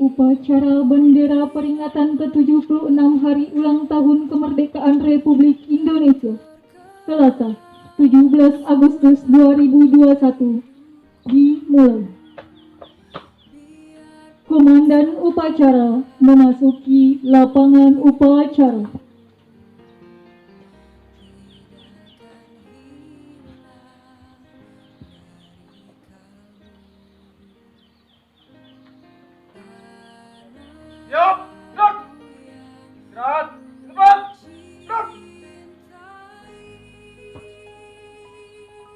Upacara bendera peringatan ke-76 Hari Ulang Tahun Kemerdekaan Republik Indonesia, Selasa, 17 Agustus 2021, dimulai. Komandan upacara memasuki lapangan upacara. Siap, gerak. Istirahat, depan, gerak.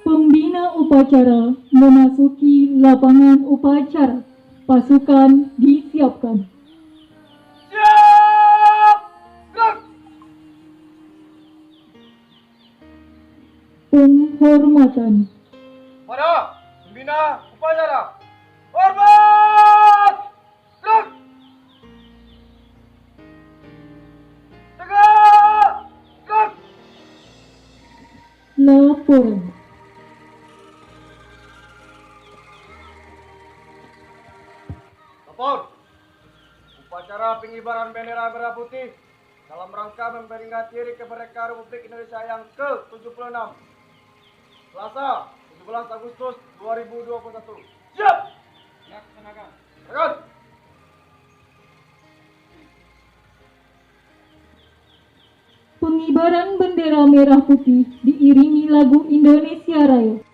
Pembina upacara memasuki lapangan upacara. Pasukan disiapkan. Siap, gerak. Penghormatan. Pada pembina upacara, hormat, gerak. Tegak, gerak. Laporan. Lapor. Upacara pengibaran bendera merah putih dalam rangka memperingati Hari Kemerdekaan Republik Indonesia yang ke-76. Selasa, 17 Agustus 2021. Siap. Laksanakan. Laksanakan. Pengibaran bendera merah putih diiringi lagu Indonesia Raya.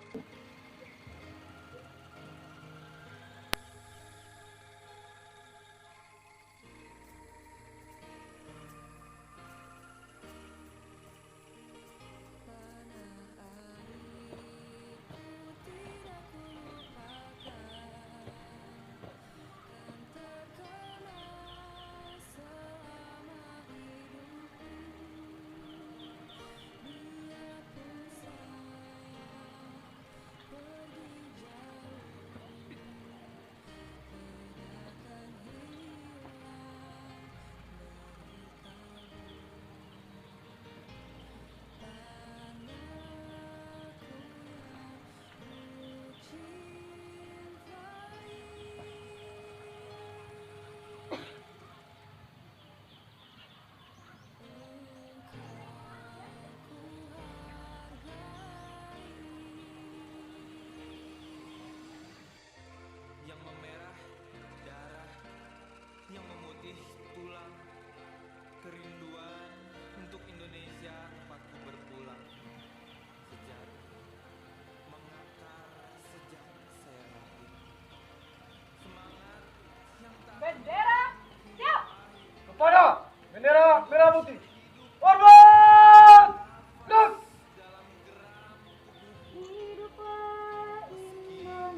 Yang memerah darah, yang memutih tulang, kerinduan untuk Indonesia tempatku berpulang. Sejarah mengakar sejak saya lahir. Semangat yang tak Bendera siap. Kepada bendera merah putih, hormat, gerak. Hiduplah Indonesia Raya.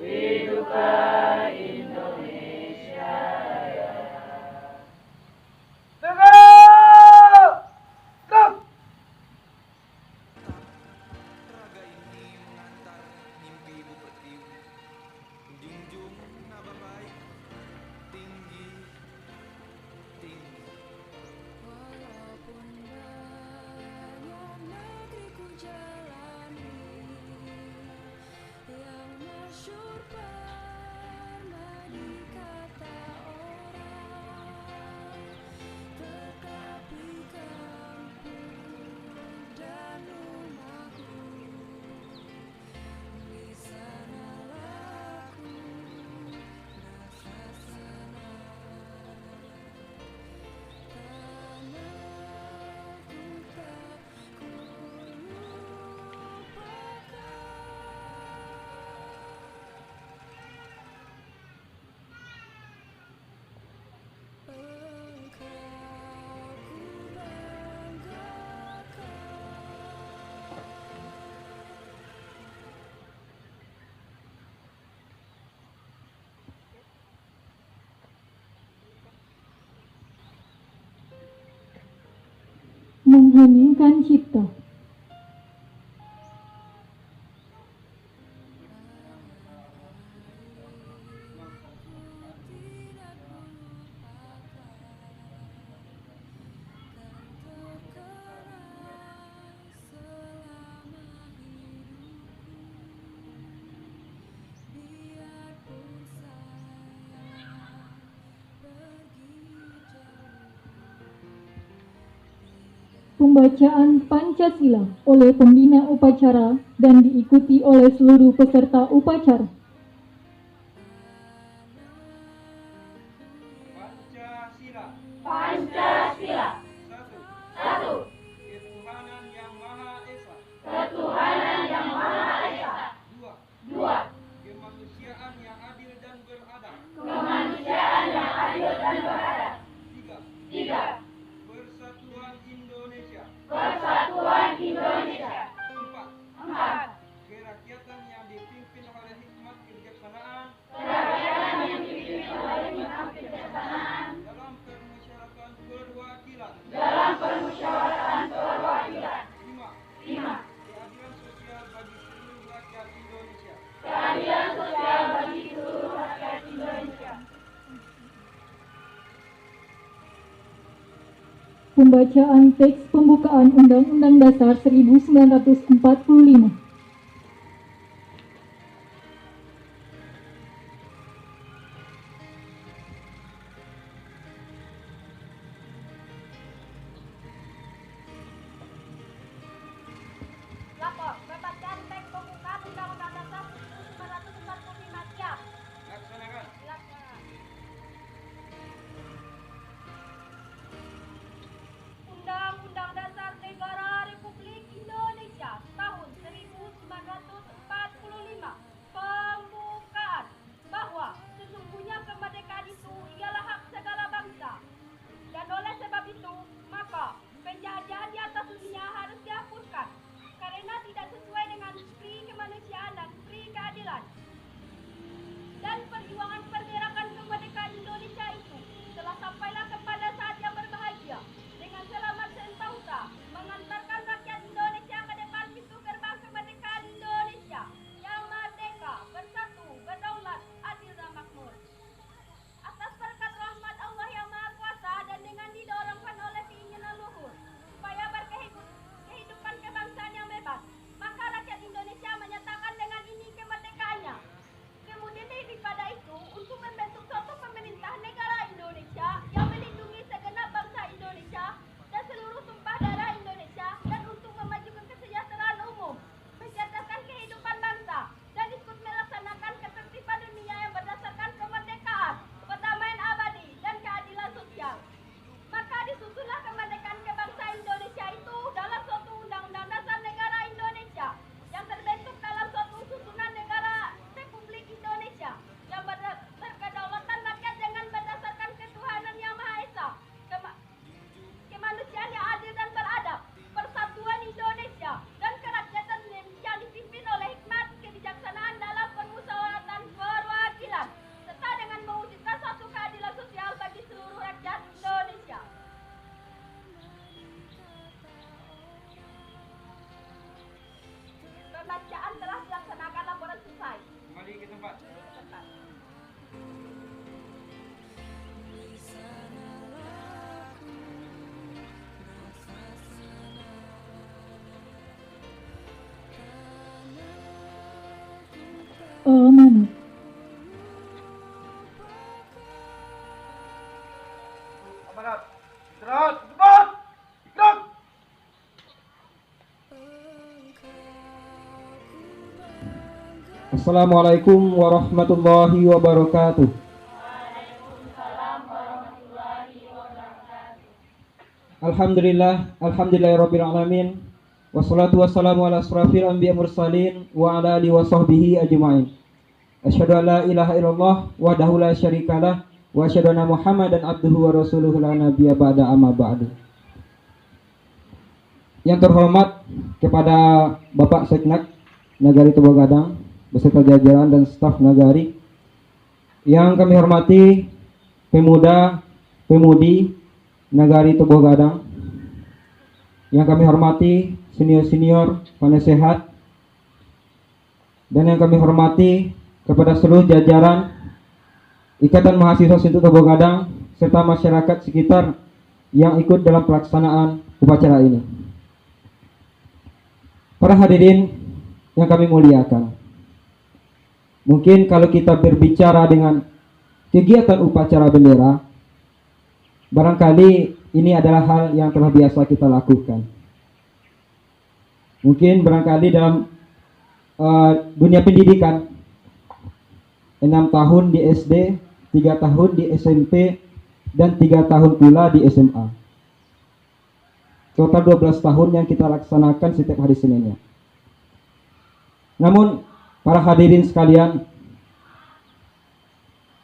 Hiduplah Indonesia. meninggikan cipta. Pembacaan Pancasila oleh pembina upacara dan diikuti oleh seluruh peserta upacara. Pancasila. Pancasila. Satu. Ketuhanan Yang Maha Esa. Ketuhanan Yang Maha Esa. Dua. Kemanusiaan yang adil dan beradab. Kemanusiaan yang adil dan beradab. Tiga. Persatuan Indonesia. Persatuan Indonesia. Empat. Kerakyatan yang dipimpin oleh hikmat kebijaksanaan. Kerakyatan yang dipimpin oleh hikmat kebijaksanaan. Dalam permusyawaratan perwakilan. Dalam permusyawaratan perwakilan. Lima. Keadilan sosial bagi seluruh rakyat Indonesia. Keadilan sosial bagi seluruh rakyat Indonesia. Pembacaan teks pembukaan Undang-Undang Dasar 1945. Lapor, pembacaan teks pembukaan Undang-Undang Dasar 1945 siap. Laksanakan. Dilaksanakan. Undang-Undang Dasar Negara Republik Indonesia tahun 1945. Pembukaan bahwa sesungguhnya kemerdekaan itu ialah hak segala bangsa. Dan oleh sebab itu, maka penjajahan di atas dunia harus dihapuskan karena tidak sesuai dengan pri kemanusiaan dan pri keadilan. Dan perjuangan pergerakan kemerdekaan Indonesia itu telah sampailah kepada saat yang berbahagia dengan selamat sentausa mengantarkan rakyat Indonesia ke depan pintu gerbang kemerdekaan Indonesia yang merdeka, bersatu, berdaulat, adil dan makmur. Atas berkat rahmat Allah yang Maha Kuasa dan dengan didorongkan oleh keinginan luhur supaya berkehidupan kebangsaan yang bebas, maka rakyat Indonesia menyatakan dengan ini kemerdekaannya. Kemudian daripada itu, untuk membentuk suatu pemerintah negara Indonesia yang melindungi segenap bangsa Indonesia dan seluruh tumpah darah Indonesia, dan untuk memajukan kesejahteraan umum, mencerdaskan kehidupan bangsa, dan ikut melaksanakan ketertiban dunia yang berdasarkan kemerdekaan, perdamaian abadi, dan keadilan sosial. Maka disusunlah kemerdekaan kebangsaan Indonesia itu dalam suatu undang-undang dasar negara Indonesia yang terbentuk dalam suatu susunan negara Republik Indonesia yang berkedaulatan rakyat dengan berdasarkan ketuhanan yang Maha Esa, kemanusiaan yang adil dan beradab, persatuan Indonesia, dan kerakyatan yang dipimpin oleh hikmat kebijaksanaan dalam permusyawaratan perwakilan, serta dengan mewujudkan suatu keadilan sosial bagi seluruh rakyat Indonesia. Pembacaan telah dilaksanakan, laporan selesai. Kembali ke tempat. Amanat. Amanat. Istirahat. Cepat. Gerak. Assalamualaikum warahmatullahi wabarakatuh. Alhamdulillahirabbil alamin. Wassalatu wassalamu ala asrafil anbiya mursalin wa ala alihi wa sahbihi ajma'in. Asyhadu an la ilaha illallah wahdahu la syarikalah wa asyhadu anna Muhammadan abduhu wa rasuluhu la nabiyya ba'da amma ba'du. Yang terhormat kepada Bapak Seknak Nagari Toba Gadang beserta jajaran dan staf Nagari, yang kami hormati pemuda, pemudi Nagari Toba Gadang, yang kami hormati senior-senior penasehat, dan yang kami hormati kepada seluruh jajaran Ikatan Mahasiswa Sintu Tobo Gadang serta masyarakat sekitar yang ikut dalam pelaksanaan upacara ini. Para hadirin yang kami muliakan, mungkin kalau kita berbicara dengan kegiatan upacara bendera, barangkali ini adalah hal yang telah biasa kita lakukan. Mungkin barangkali dalam dunia pendidikan, 6 tahun di SD, 3 tahun di SMP, dan 3 tahun pula di SMA. Total 12 tahun yang kita laksanakan setiap hari Seninnya. Namun, para hadirin sekalian,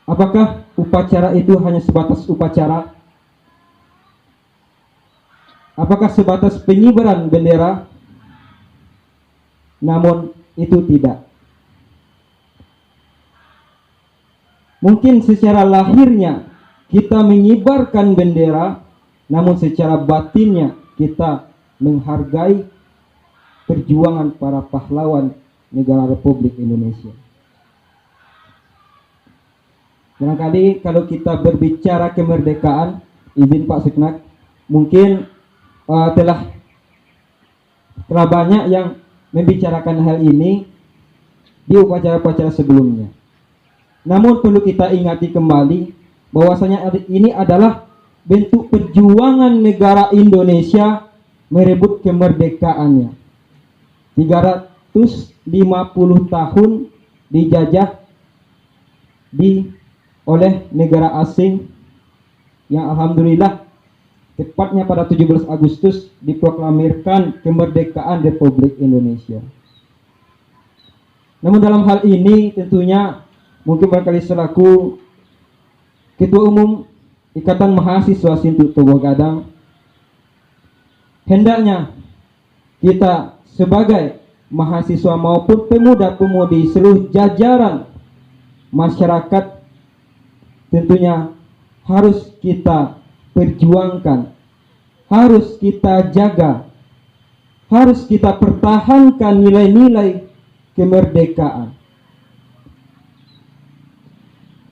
apakah upacara itu hanya sebatas upacara? Apakah sebatas pengibaran bendera? Namun, itu tidak. Mungkin secara lahirnya kita mengibarkan bendera, namun secara batinnya kita menghargai perjuangan para pahlawan negara Republik Indonesia. Barangkali kalau kita berbicara kemerdekaan, izin Pak Seknak, mungkin telah banyak yang membicarakan hal ini di upacara-upacara sebelumnya. Namun perlu kita ingati kembali bahwasanya ini adalah bentuk perjuangan negara Indonesia merebut kemerdekaannya. 350 tahun dijajah oleh negara asing yang alhamdulillah tepatnya pada 17 Agustus diproklamirkan kemerdekaan Republik Indonesia. Namun dalam hal ini tentunya mungkin barangkali selaku Ketua Umum Ikatan Mahasiswa Sintu Tobo Gadang, hendaknya kita sebagai mahasiswa maupun pemuda-pemudi seluruh jajaran masyarakat tentunya harus kita perjuangkan, harus kita jaga, harus kita pertahankan nilai-nilai kemerdekaan.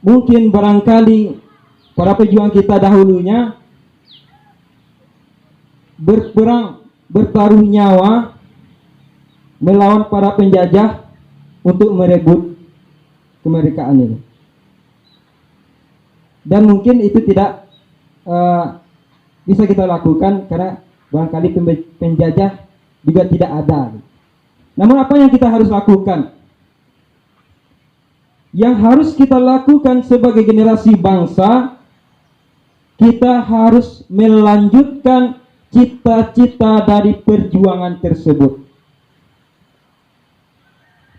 Mungkin barangkali para pejuang kita dahulunya berperang, bertaruh nyawa melawan para penjajah untuk merebut kemerdekaan ini. Dan mungkin itu tidak bisa kita lakukan karena barangkali penjajah juga tidak ada. Namun apa yang kita harus lakukan? Yang harus kita lakukan sebagai generasi bangsa, kita harus melanjutkan cita-cita dari perjuangan tersebut.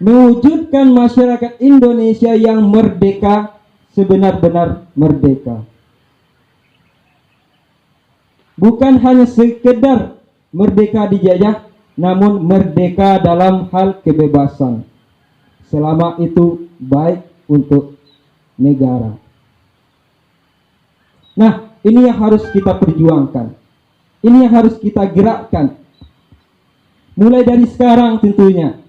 Mewujudkan masyarakat Indonesia yang merdeka, sebenar-benar merdeka. Bukan hanya sekedar merdeka dijajah, namun merdeka dalam hal kebebasan. Selama itu baik untuk negara. Nah, ini yang harus kita perjuangkan. Ini yang harus kita gerakkan. Mulai dari sekarang tentunya.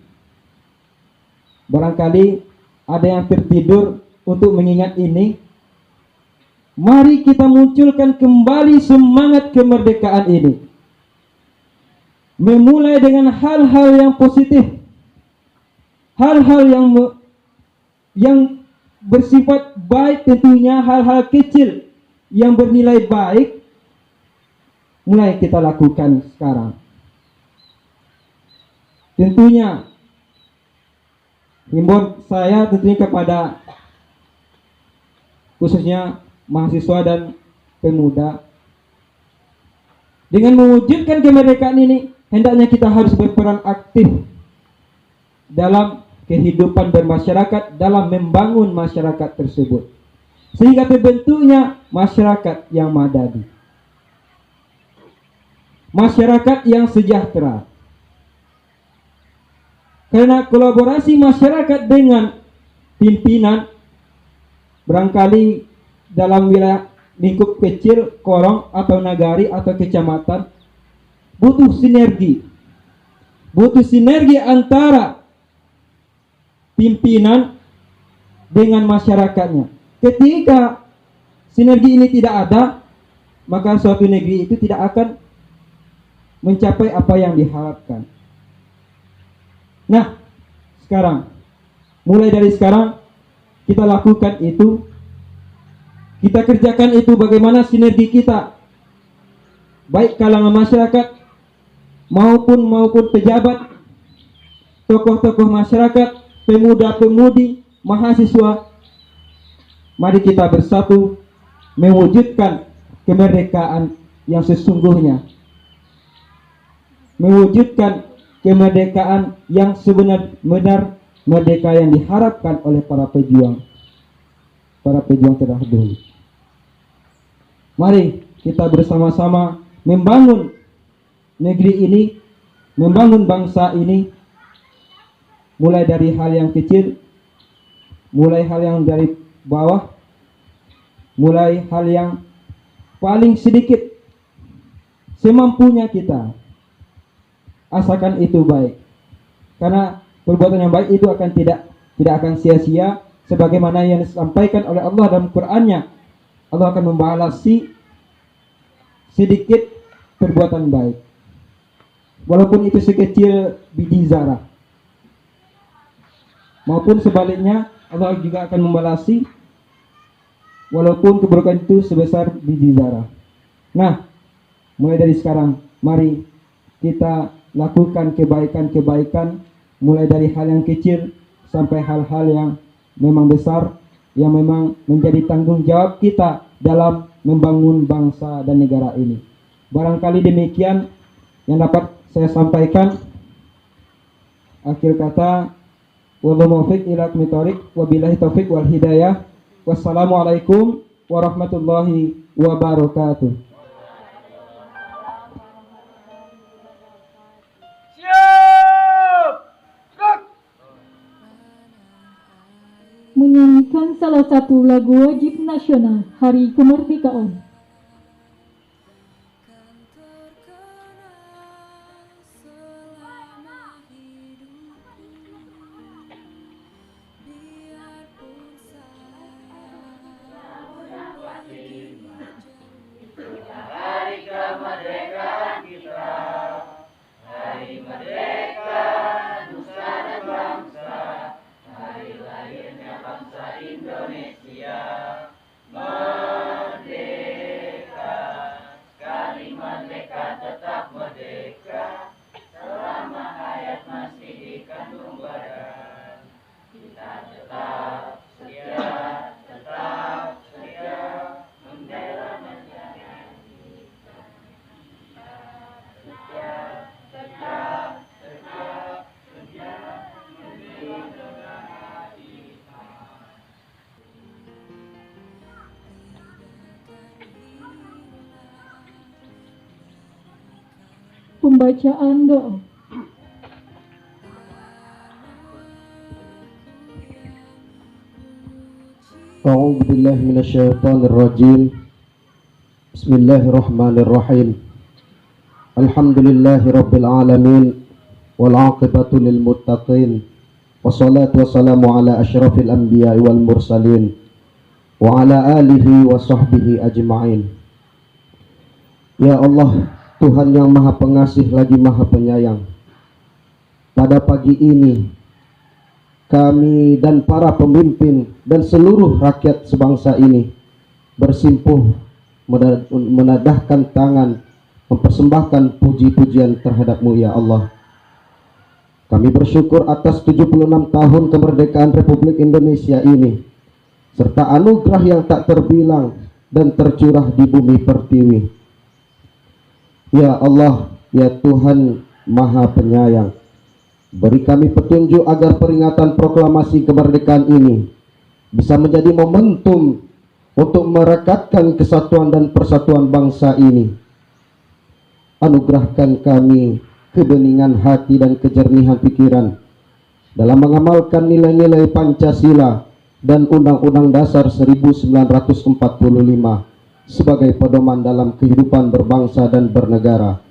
Barangkali ada yang tertidur untuk mengingat ini. Mari kita munculkan kembali semangat kemerdekaan ini. Memulai dengan hal-hal yang positif. Hal-hal yang bersifat baik tentunya, hal-hal kecil yang bernilai baik mulai kita lakukan sekarang. Tentunya himbauan saya tentunya kepada khususnya mahasiswa dan pemuda, dengan mewujudkan kemerdekaan ini hendaknya kita harus berperan aktif dalam kehidupan bermasyarakat, dalam membangun masyarakat tersebut, sehingga terbentuknya masyarakat yang madani, masyarakat yang sejahtera. Karena kolaborasi masyarakat dengan pimpinan barangkali dalam wilayah lingkup kecil, korong atau nagari atau kecamatan, butuh sinergi. Butuh sinergi antara pimpinan dengan masyarakatnya. Ketika sinergi ini tidak ada, maka suatu negeri itu tidak akan mencapai apa yang diharapkan. Nah, sekarang, mulai dari sekarang, kita lakukan itu, kita kerjakan itu bagaimana sinergi kita, baik kalangan masyarakat, maupun pejabat, tokoh-tokoh masyarakat, pemuda-pemudi, mahasiswa. Mari kita bersatu mewujudkan kemerdekaan yang sesungguhnya, mewujudkan kemerdekaan yang sebenar-benar merdeka yang diharapkan oleh para pejuang terdahulu. Mari kita bersama-sama membangun negeri ini, membangun bangsa ini, mulai dari hal yang kecil, mulai hal yang dari bawah, mulai hal yang paling sedikit, semampunya kita, asalkan itu baik. Karena perbuatan yang baik itu akan tidak akan sia-sia, sebagaimana yang disampaikan oleh Allah dalam Qur'annya. Allah akan membalasi sedikit perbuatan baik, walaupun itu sekecil biji zarah, maupun sebaliknya Allah juga akan membalasi walaupun keburukan itu sebesar biji zarah. Nah, mulai dari sekarang, mari kita lakukan kebaikan-kebaikan, mulai dari hal yang kecil sampai hal-hal yang memang besar, yang memang menjadi tanggung jawab kita dalam membangun bangsa dan negara ini. Barangkali demikian yang dapat saya sampaikan. Akhir kata, wallahu muwaffiq ila aqwamit thoriq, wabillahi taufiq wal hidayah. Wassalamualaikum warahmatullahi wabarakatuh. Siap! Gerak! Menyanyikan salah satu lagu wajib nasional Hari Kemerdekaan. Pembacaan doa. A'udzu billahi minasyaitonir rajim. Bismillahirrahmanirrahim. Alhamdulillahirabbil alamin wal 'aqibatu lil muttaqin. Wassalatu wassalamu ala asyrafil anbiya'i wal mursalin wa ala alihi wa sahbihi ajma'in. Ya Allah, Tuhan yang Maha Pengasih lagi Maha Penyayang, pada pagi ini kami dan para pemimpin dan seluruh rakyat sebangsa ini bersimpuh menadahkan tangan mempersembahkan puji-pujian terhadap-Mu ya Allah. Kami bersyukur atas 76 tahun kemerdekaan Republik Indonesia ini, serta anugerah yang tak terbilang dan tercurah di bumi pertiwi. Ya Allah, ya Tuhan Maha Penyayang, beri kami petunjuk agar peringatan proklamasi kemerdekaan ini bisa menjadi momentum untuk merekatkan kesatuan dan persatuan bangsa ini. Anugerahkan kami kebeningan hati dan kejernihan pikiran dalam mengamalkan nilai-nilai Pancasila dan Undang-Undang Dasar 1945 sebagai pedoman dalam kehidupan berbangsa dan bernegara,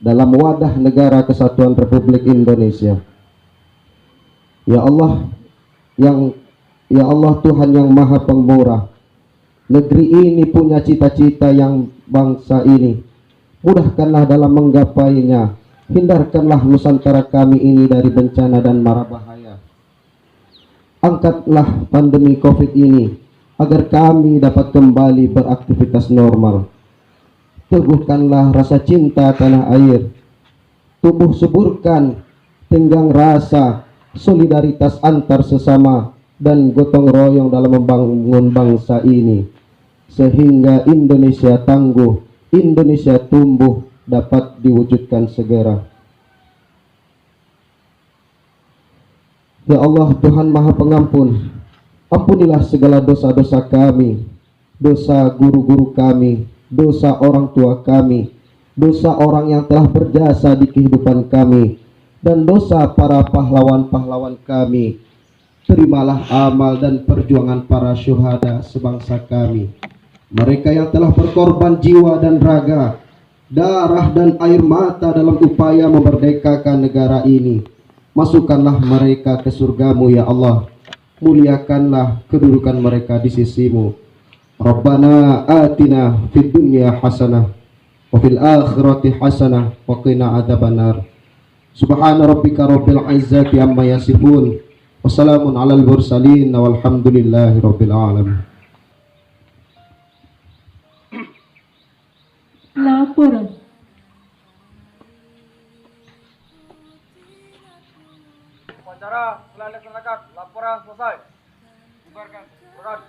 dalam wadah negara kesatuan Republik Indonesia. Ya Allah, Ya Allah Tuhan yang Maha Pemurah, negeri ini punya cita-cita yang bangsa ini. Mudahkanlah dalam menggapainya. Hindarkanlah Nusantara kami ini dari bencana dan mara bahaya. Angkatlah pandemi COVID ini agar kami dapat kembali beraktivitas normal. Teguhkanlah rasa cinta tanah air. Tubuh suburkan tenggang rasa solidaritas antar sesama dan gotong royong dalam membangun bangsa ini, sehingga Indonesia tangguh, Indonesia tumbuh dapat diwujudkan segera. Ya Allah Tuhan Maha Pengampun, ampunilah segala dosa-dosa kami, dosa guru-guru kami, dosa orang tua kami, dosa orang yang telah berjasa di kehidupan kami, dan dosa para pahlawan-pahlawan kami. Terimalah amal dan perjuangan para syuhada sebangsa kami, mereka yang telah berkorban jiwa dan raga, darah dan air mata dalam upaya memerdekakan negara ini. Masukkanlah mereka ke surgamu ya Allah, muliakanlah kedudukan mereka di sisimu. Rabbana atina fid dunya hasanah wa fil akhirati hasanah wa qina adzabannar. Subhana rabbika rabbil izzati amma yasifun, wassalamun alal mursalin walhamdulillahi rabbil alamin. Laporan. Upacara telah dilaksanakan. Laporan selesai. Bubarkan. Quran.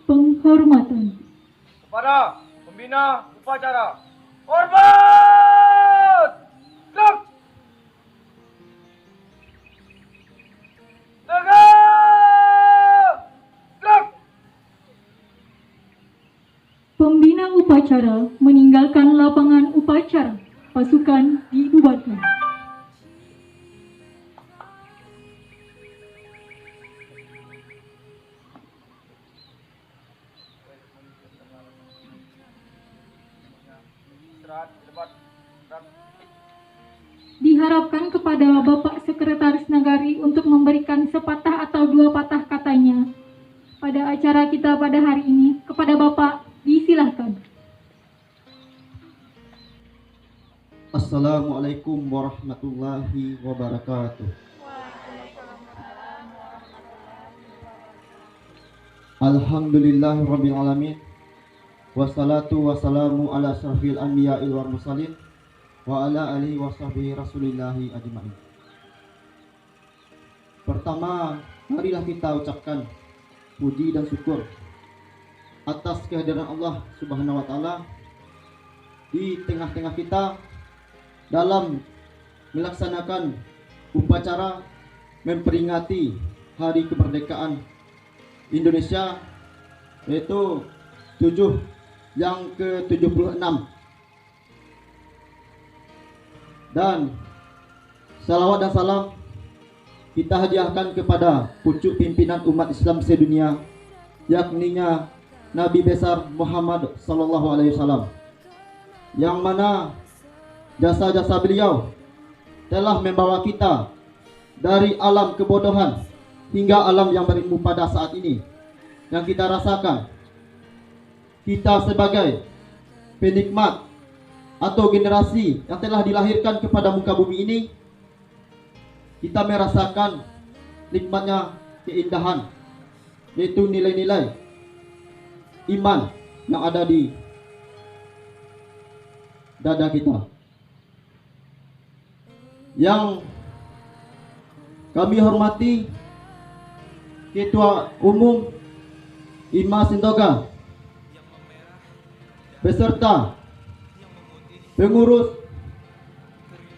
Penghormatan. Kepada pembina upacara. Hormat! Gerak! Tegak! Gerak! Pembina upacara meninggalkan lapangan upacara. Pasukan dibubarkan. Istirahat di depan. Gerak. Diharapkan kepada Bapak Sekretaris Nagari untuk memberikan sepatah atau dua patah katanya pada acara kita pada hari ini. Kepada Bapak, disilahkan. Assalamualaikum warahmatullahi wabarakatuh. Alhamdulillahi rabbil alamin. Wassalatu wassalamu ala asrafil anbiya'il wal mursalin wa ala alihi wa sahbihi rasulillahi ajma'in. Pertama, marilah kita ucapkan puji dan syukur atas kehadiran Allah Subhanahu wa taala di tengah-tengah kita dalam melaksanakan upacara memperingati Hari Kemerdekaan Indonesia, yaitu yang ke-76. Dan salawat dan salam kita hadiahkan kepada pucuk pimpinan umat Islam sedunia, yakninya Nabi besar Muhammad sallallahu alaihi wasallam, yang mana jasa-jasa beliau telah membawa kita dari alam kebodohan hingga alam yang berilmu pada saat ini yang kita rasakan. Kita sebagai penikmat atau generasi yang telah dilahirkan kepada muka bumi ini, kita merasakan nikmatnya keindahan, yaitu nilai-nilai iman yang ada di dada kita. Yang kami hormati Ketua Umum IMA Sintoga beserta pengurus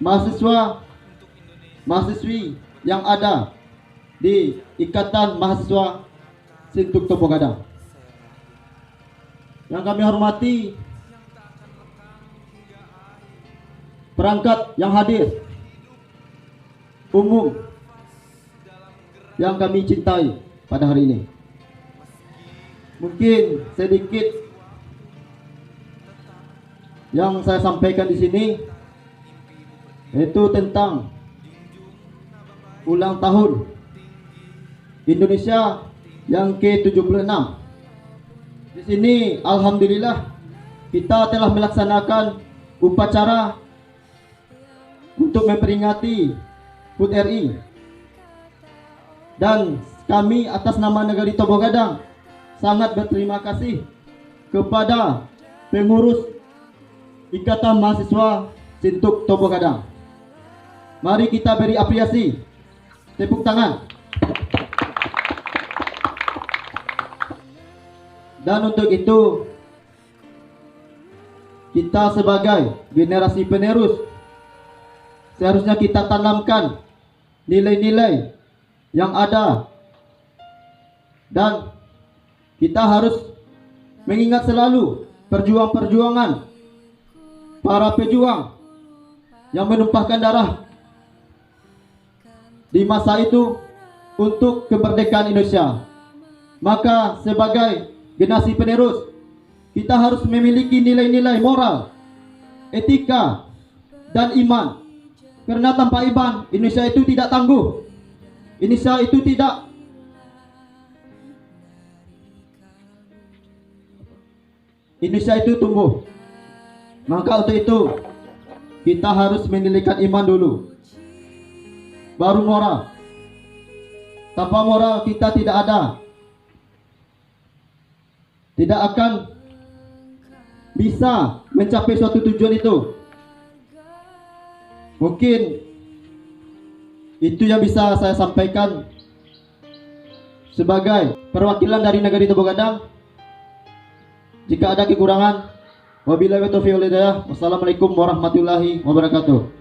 mahasiswa mahasiswi yang ada di Ikatan Mahasiswa Sintuk Topo Gadang. Yang kami hormati perangkat yang hadir umum yang kami cintai pada hari ini. Mungkin sedikit yang saya sampaikan di sini itu tentang ulang tahun Indonesia yang ke-76. Di sini alhamdulillah kita telah melaksanakan upacara untuk memperingati HUT RI. Dan kami atas nama Negari Tobo Gadang sangat berterima kasih kepada pengurus Ikatan Mahasiswa Sintuk Tobo Gadang. Mari kita beri apresiasi. Tepuk tangan. Dan untuk itu kita sebagai generasi penerus seharusnya kita tanamkan nilai-nilai yang ada, dan kita harus mengingat selalu perjuangan para pejuang yang menumpahkan darah di masa itu untuk kemerdekaan Indonesia. Maka sebagai generasi penerus kita harus memiliki nilai-nilai moral, etika, dan iman. Karena tanpa iman, Indonesia itu tidak tangguh. Indonesia itu tumbuh. Maka untuk itu kita harus menilaikan iman dulu, baru moral. Tanpa moral kita tidak akan bisa mencapai suatu tujuan itu. Mungkin itu yang bisa saya sampaikan sebagai perwakilan dari Negari Tobo Gadang. Jika ada kekurangan, wabillahi taufiq wal hidayah. Wassalamualaikum warahmatullahi wabarakatuh.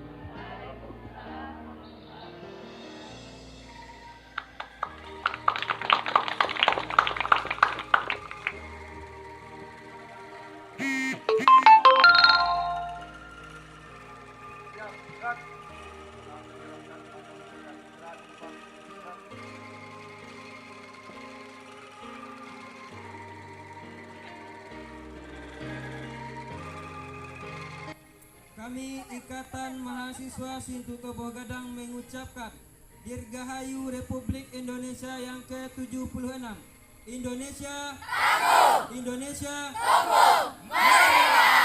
Kami Ikatan Mahasiswa Sintuk Tobo Gadang mengucapkan Dirgahayu Republik Indonesia yang ke-76. Indonesia tangguh! Indonesia tangguh! Merdeka!